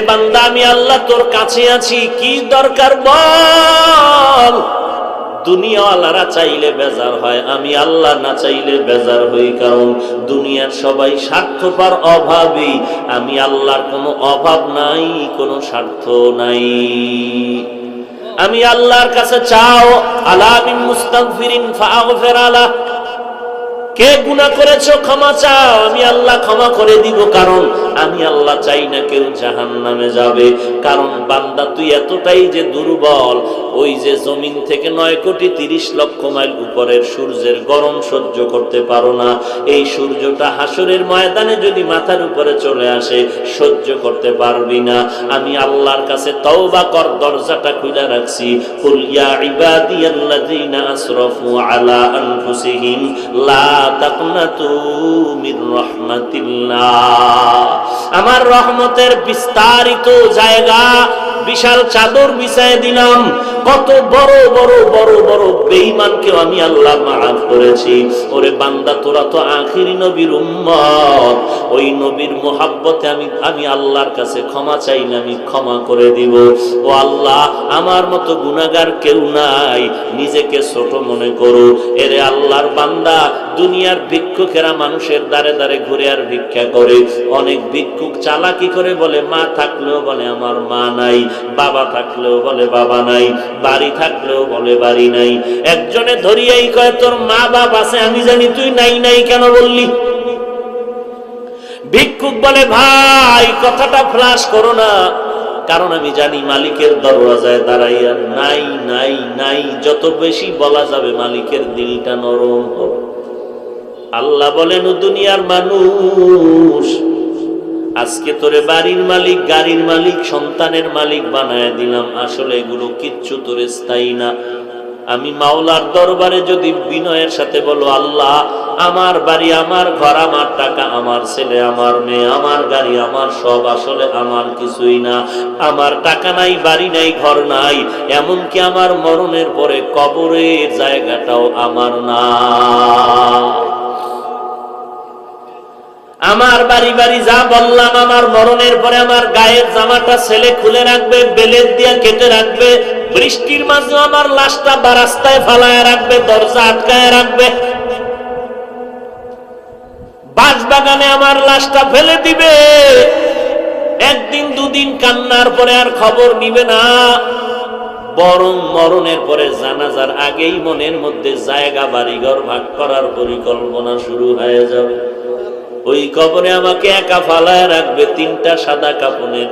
বান্দা আমি আল্লাহ তোর কাছে আছি, কি দরকার বল। দুনিয়াওয়ালারা চাইলে বেজার হয়, আমি আল্লাহ না চাইলে বেজার হই, কারণ দুনিয়ার সবাই স্বার্থপর, অভাবী। আমি আল্লাহর কোনো অভাব নাই, কোনো স্বার্থ নাই। আমি আল্লাহর কাছে চাও, আলা মিন মুস্তাগফিরিন ফাগফির আলা, কে গুনাহ করেছো ক্ষমা চাও, আমি আল্লাহ ক্ষমা করে দিব। কারণ আমি আল্লাহ চাই না কেউ জাহান্নামে যাবে। কারণ বান্দা তুই এতটাই যে দুর্বল, ওই যে জমিন থেকে 9,30,00,000 মাইল উপরের সূর্যের গরম সহ্য করতে পারো না। এই সূর্যটা হাসরের ময়দানে যদি মাথার উপরে চলে আসে, সহ্য করতে পারবি না। আমি আল্লাহর কাছে তওবা কর, দরজাটা খুলে রাখছি। কুল ইয়া ইবাদিয়াল্লাযীনা আসরাফু আলা আনফুসিহিম লা তাকনাতু মির রাহমাতিল্লাহ। আমার রহমতের বিস্তারিত জায়গা, বিশাল চাদর বিছায় দিলাম। কত বড় বড় বড় বড় বেঈমানকেও আমি আল্লাহ মাফ করেছি। ওরে বান্দা, তোরা তো আখিরি নবীর উম্মত, ওই নবীর মোহাব্বতে আমি আল্লাহর কাছে ক্ষমা চাইলে আমি ক্ষমা করে দিব। ও আল্লাহ, আমার মতো গুনাহগার কেউ নাই, নিজেকে ছোট মনে করো। এরে আল্লাহর বান্দা, দুনিয়ার ভিক্ষুকেরা মানুষের দ্বারে দ্বারে ঘুরে আর ভিক্ষা করে। অনেক ভিক্ষুক চালাকি করে বলে মা থাকলেও বলে আমার মা নাই, বাবা থাকলেও বলে বাবা নাই, বাড়ি থাকলেও বলে বাড়ি নাই। একজনে ধরিয়াই কয় তোর মা বাপ আছে, আমি জানি তুই নাই নাই কেন বললি। ভিক্ষুক বলে ভাই কথাটা ফ্লাশ করো না, কারণ আমি জানি মালিকের দরওয়াজায় দাঁড়াইয়া নাই নাই নাই যত বেশি বলা যাবে মালিকের দিলটা নরম হবে। আল্লাহ বলেন, ও দুনিয়ার মানুষ, আজকে তোরে বাড়ির মালিক, গাড়ির মালিক, সন্তানের মালিক বানায় দিলাম। আসলে এগুলো কিচ্ছু তোরে স্থায়ী না। আমি মাওলার দরবারে যদি বিনয়ের সাথে বলো, আল্লাহ আমার বাড়ি, আমার ঘর, আমার টাকা, আমার ছেলে, আমার মেয়ে, আমার গাড়ি, আমার সব আসলে আমার কিছুই না। আমার টাকা নাই, বাড়ি নাই, ঘর নাই, এমনকি আমার মরণের পরে কবরের জায়গাটাও আমার না। আমার বাড়ি বাড়ি যা বললাম, আমার মরণের পরে আমার গায়ের জামাটা ছেলে খুলে রাখবে, বেলেট দিয়া কেটে রাখবে, বৃষ্টির মাঝে আমার লাশটা রাস্তায় ফালায় রাখবে, দরজা আটকায় রাখবে, বাঁশবাগানে আমার লাশটা ফেলে দিবে। একদিন দুদিন কান্নার পরে আর খবর নিবে না, বরং মরণের পরে জানাজার আগেই মনের মধ্যে জায়গা বাড়িঘর ভাগ করার পরিকল্পনা শুরু হয়ে যাবে। ওই কবরে আমাকে একা ফালায় রাখবে, 3টা সাদা কাফনের